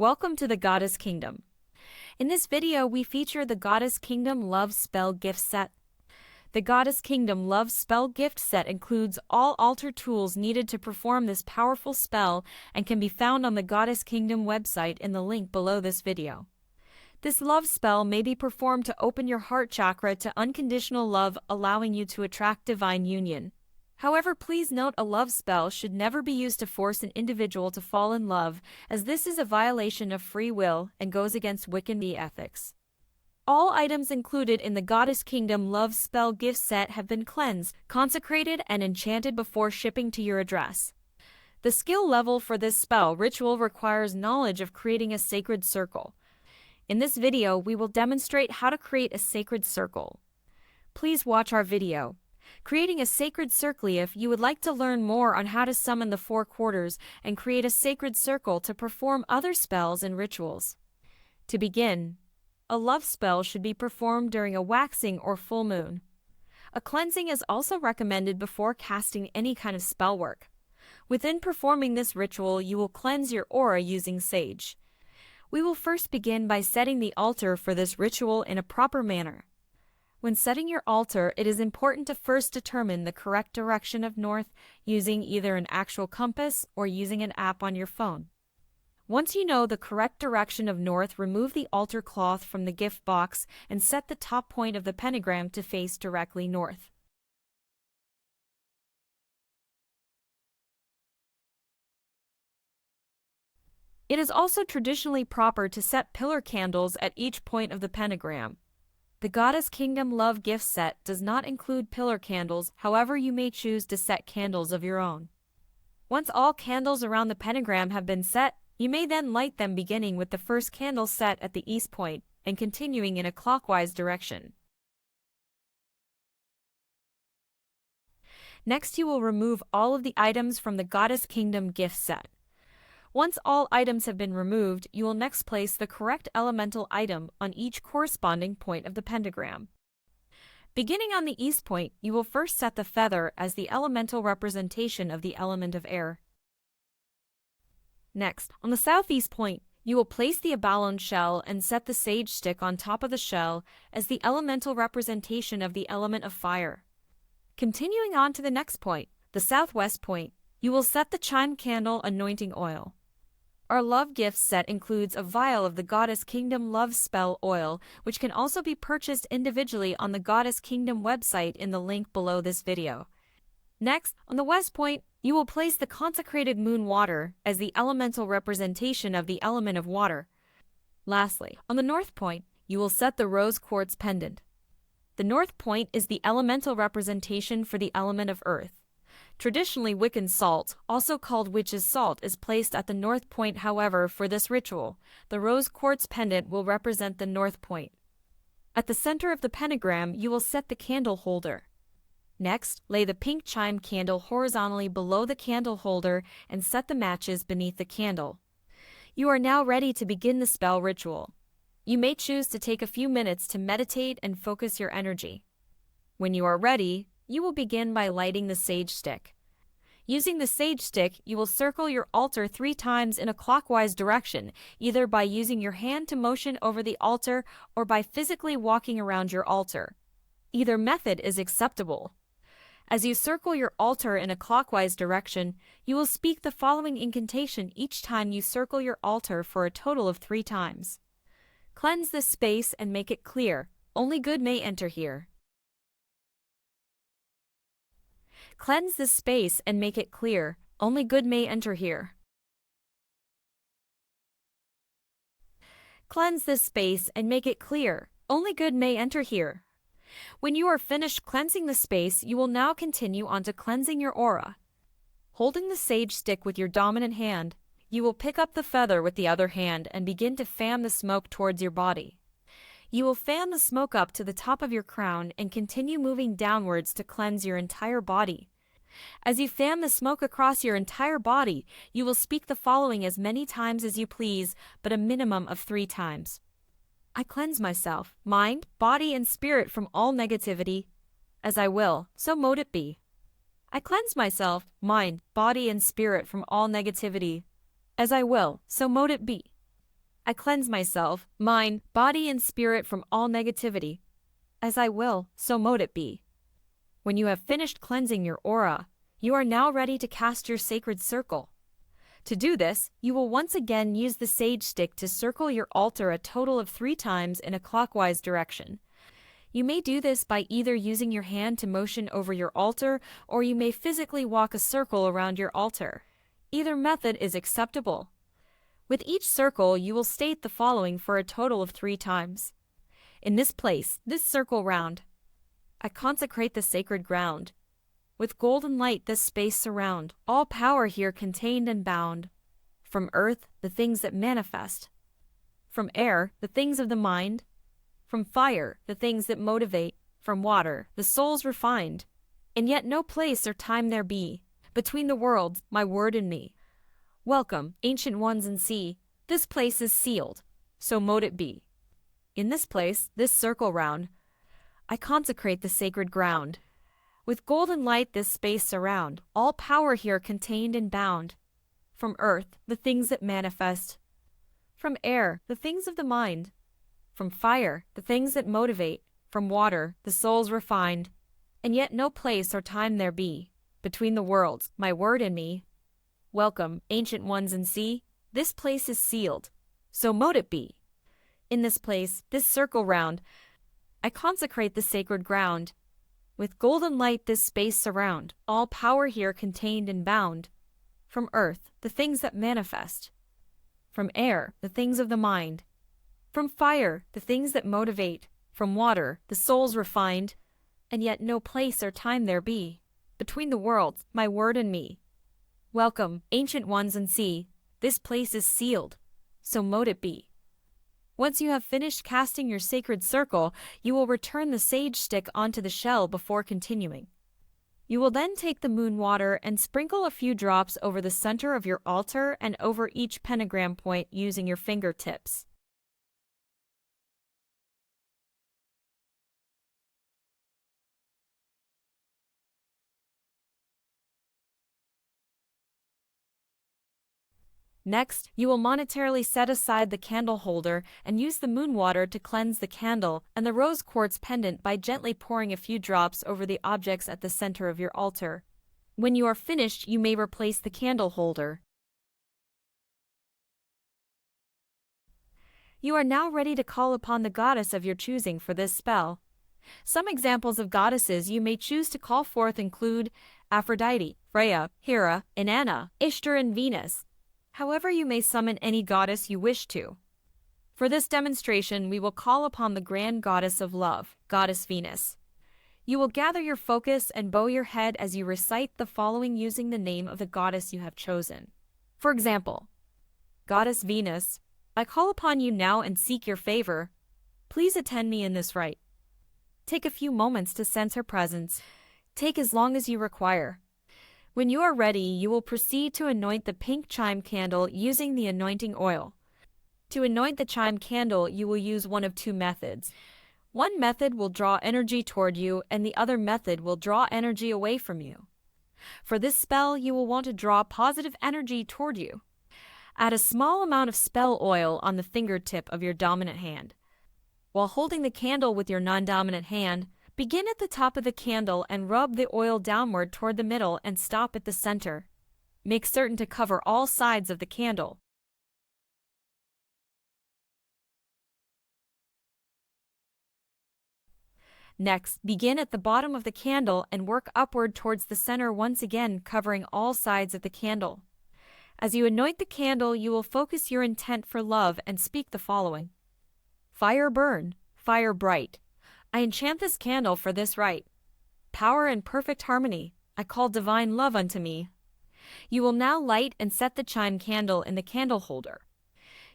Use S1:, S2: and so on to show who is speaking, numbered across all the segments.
S1: Welcome to the Goddess Kingdom. In this video, we feature the Goddess Kingdom Love Spell Gift Set. The Goddess Kingdom Love Spell Gift Set includes all altar tools needed to perform this powerful spell and can be found on the Goddess Kingdom website in the link below this video. This love spell may be performed to open your heart chakra to unconditional love, allowing you to attract divine union. However, please note a love spell should never be used to force an individual to fall in love, as this is a violation of free will and goes against Wiccan Rede ethics. All items included in the Goddess Kingdom Love Spell Gift Set have been cleansed, consecrated, and enchanted before shipping to your address. The skill level for this spell ritual requires knowledge of creating a sacred circle. In this video, we will demonstrate how to create a sacred circle. Please watch our video, Creating a Sacred Circle, if you would like to learn more on how to summon the four quarters and create a sacred circle to perform other spells and rituals. To begin, a love spell should be performed during a waxing or full moon. A cleansing is also recommended before casting any kind of spell work. Within performing this ritual, you will cleanse your aura using sage. We will first begin by setting the altar for this ritual in a proper manner. When setting your altar, it is important to first determine the correct direction of north using either an actual compass or using an app on your phone. Once you know the correct direction of north, remove the altar cloth from the gift box and set the top point of the pentagram to face directly north. It is also traditionally proper to set pillar candles at each point of the pentagram. The Goddess Kingdom Love Gift Set does not include pillar candles, however you may choose to set candles of your own. Once all candles around the pentagram have been set, you may then light them, beginning with the first candle set at the east point and continuing in a clockwise direction. Next, you will remove all of the items from the Goddess Kingdom Gift Set. Once all items have been removed, you will next place the correct elemental item on each corresponding point of the pentagram. Beginning on the east point, you will first set the feather as the elemental representation of the element of air. Next, on the southeast point, you will place the abalone shell and set the sage stick on top of the shell as the elemental representation of the element of fire. Continuing on to the next point, the southwest point, you will set the chime candle anointing oil. Our love gift set includes a vial of the Goddess Kingdom Love Spell Oil, which can also be purchased individually on the Goddess Kingdom website in the link below this video. Next, on the west point, you will place the consecrated moon water as the elemental representation of the element of water. Lastly, on the north point, you will set the rose quartz pendant. The north point is the elemental representation for the element of earth. Traditionally, Wiccan salt, also called witch's salt, is placed at the north point. However, for this ritual, the rose quartz pendant will represent the north point. At the center of the pentagram, you will set the candle holder. Next, lay the pink chime candle horizontally below the candle holder and set the matches beneath the candle. You are now ready to begin the spell ritual. You may choose to take a few minutes to meditate and focus your energy. When you are ready, you will begin by lighting the sage stick. Using the sage stick, you will circle your altar 3 times in a clockwise direction, either by using your hand to motion over the altar or by physically walking around your altar. Either method is acceptable. As you circle your altar in a clockwise direction, you will speak the following incantation each time you circle your altar for a total of 3 times. Cleanse this space and make it clear. Only good may enter here. Cleanse this space and make it clear. Only good may enter here. Cleanse this space and make it clear. Only good may enter here. When you are finished cleansing the space, you will now continue on to cleansing your aura. Holding the sage stick with your dominant hand, you will pick up the feather with the other hand and begin to fan the smoke towards your body. You will fan the smoke up to the top of your crown and continue moving downwards to cleanse your entire body. As you fan the smoke across your entire body, you will speak the following as many times as you please, but a minimum of 3 times. I cleanse myself, mind, body, and spirit from all negativity. As I will, so mote it be. I cleanse myself, mind, body, and spirit from all negativity. As I will, so mote it be. I cleanse myself, mind, body, and spirit from all negativity. As I will, so mote it be. When you have finished cleansing your aura, you are now ready to cast your sacred circle. To do this, you will once again use the sage stick to circle your altar a total of 3 times in a clockwise direction. You may do this by either using your hand to motion over your altar, or you may physically walk a circle around your altar. Either method is acceptable. With each circle, you will state the following for a total of 3 times. In this place, this circle round, I consecrate the sacred ground. With golden light this space surround, all power here contained and bound. From earth, the things that manifest. From air, the things of the mind. From fire, the things that motivate. From water, the souls refined. And yet no place or time there be, between the worlds, my word and me. Welcome, ancient ones and see, this place is sealed, so mote it be. In this place, this circle round, I consecrate the sacred ground. With golden light this space surround, all power here contained and bound. From earth, the things that manifest. From air, the things of the mind. From fire, the things that motivate. From water, the souls refined. And yet no place or time there be, between the worlds, my word and me. Welcome, ancient ones and see, this place is sealed, so mote it be. In this place, this circle round, I consecrate the sacred ground. With golden light this space surround, all power here contained and bound. From earth, the things that manifest. From air, the things of the mind. From fire, the things that motivate. From water, the souls refined. And yet no place or time there be, between the worlds, my word and me. Welcome, ancient ones and see, this place is sealed, so mote it be. Once you have finished casting your sacred circle, you will return the sage stick onto the shell before continuing. You will then take the moon water and sprinkle a few drops over the center of your altar and over each pentagram point using your fingertips. Next, you will monetarily set aside the candle holder and use the moon water to cleanse the candle and the rose quartz pendant by gently pouring a few drops over the objects at the center of your altar. When you are finished, you may replace the candle holder. You are now ready to call upon the goddess of your choosing for this spell. Some examples of goddesses you may choose to call forth include Aphrodite, Freya, Hera, Inanna, Ishtar, and Venus. However, you may summon any goddess you wish to. For this demonstration, we will call upon the grand goddess of love, Goddess Venus. You will gather your focus and bow your head as you recite the following using the name of the goddess you have chosen. For example, Goddess Venus, I call upon you now and seek your favor. Please attend me in this rite. Take a few moments to sense her presence. Take as long as you require. When you are ready, you will proceed to anoint the pink chime candle using the anointing oil. To anoint the chime candle, you will use one of 2 methods. One method will draw energy toward you, and the other method will draw energy away from you. For this spell, you will want to draw positive energy toward you. Add a small amount of spell oil on the fingertip of your dominant hand. While holding the candle with your non-dominant hand, begin at the top of the candle and rub the oil downward toward the middle and stop at the center. Make certain to cover all sides of the candle. Next, begin at the bottom of the candle and work upward towards the center, once again covering all sides of the candle. As you anoint the candle, you will focus your intent for love and speak the following. Fire burn, fire bright. I enchant this candle for this rite. Power and perfect harmony, I call divine love unto me. You will now light and set the chime candle in the candle holder.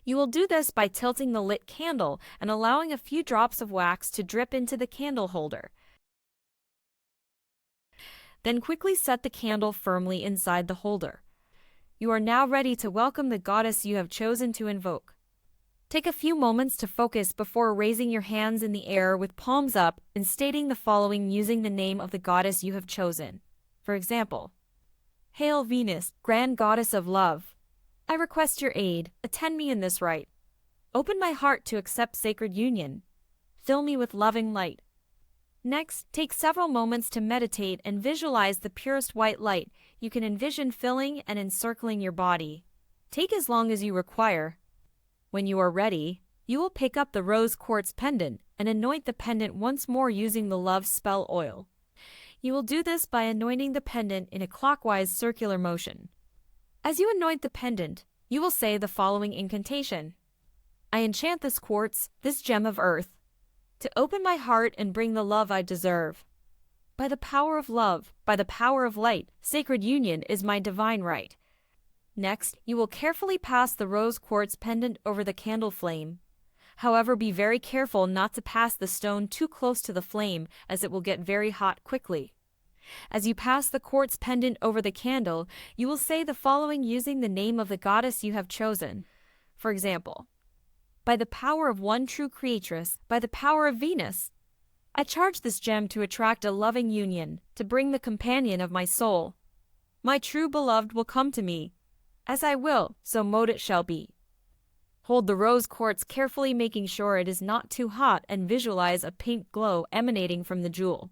S1: You will do this by tilting the lit candle and allowing a few drops of wax to drip into the candle holder. Then quickly set the candle firmly inside the holder. You are now ready to welcome the goddess you have chosen to invoke. Take a few moments to focus before raising your hands in the air with palms up and stating the following using the name of the goddess you have chosen. For example, Hail Venus, Grand Goddess of Love. I request your aid, attend me in this rite. Open my heart to accept sacred union. Fill me with loving light. Next, take several moments to meditate and visualize the purest white light you can envision filling and encircling your body. Take as long as you require. When you are ready, you will pick up the rose quartz pendant and anoint the pendant once more using the love spell oil. You will do this by anointing the pendant in a clockwise circular motion. As you anoint the pendant, you will say the following incantation. I enchant this quartz, this gem of earth, to open my heart and bring the love I deserve. By the power of love, by the power of light, sacred union is my divine right. Next, you will carefully pass the rose quartz pendant over the candle flame. However, be very careful not to pass the stone too close to the flame, as it will get very hot quickly. As you pass the quartz pendant over the candle, you will say the following using the name of the goddess you have chosen. For example, by the power of one true creatress, by the power of Venus, I charge this gem to attract a loving union, to bring the companion of my soul. My true beloved will come to me. As I will, so mote it shall be. Hold the rose quartz carefully, making sure it is not too hot, and visualize a pink glow emanating from the jewel.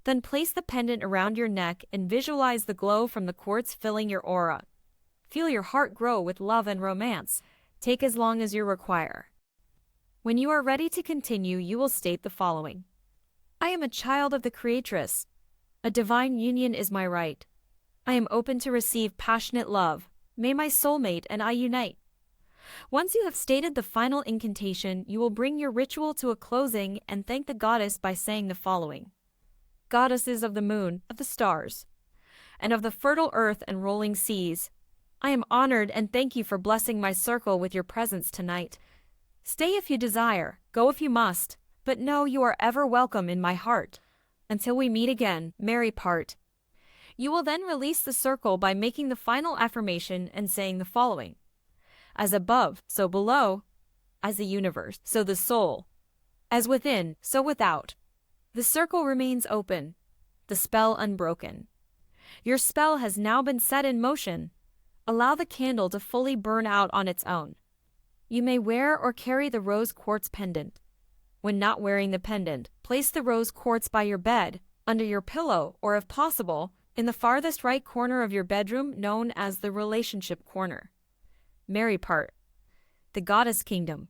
S1: Then place the pendant around your neck and visualize the glow from the quartz filling your aura. Feel your heart grow with love and romance. Take as long as you require. When you are ready to continue, you will state the following. I am a child of the Creatress. A divine union is my right. I am open to receive passionate love. May my soulmate and I unite. Once you have stated the final incantation, you will bring your ritual to a closing and thank the goddess by saying the following. Goddesses of the moon, of the stars, and of the fertile earth and rolling seas, I am honored and thank you for blessing my circle with your presence tonight. Stay if you desire, go if you must, but know you are ever welcome in my heart. Until we meet again, merry part. You will then release the circle by making the final affirmation and saying the following. As above, so below. As the universe, so the soul. As within, so without. The circle remains open. The spell unbroken. Your spell has now been set in motion. Allow the candle to fully burn out on its own. You may wear or carry the rose quartz pendant. When not wearing the pendant, place the rose quartz by your bed, under your pillow, or if possible, in the farthest right corner of your bedroom, known as the relationship corner. Merry part. The Goddess Kingdom.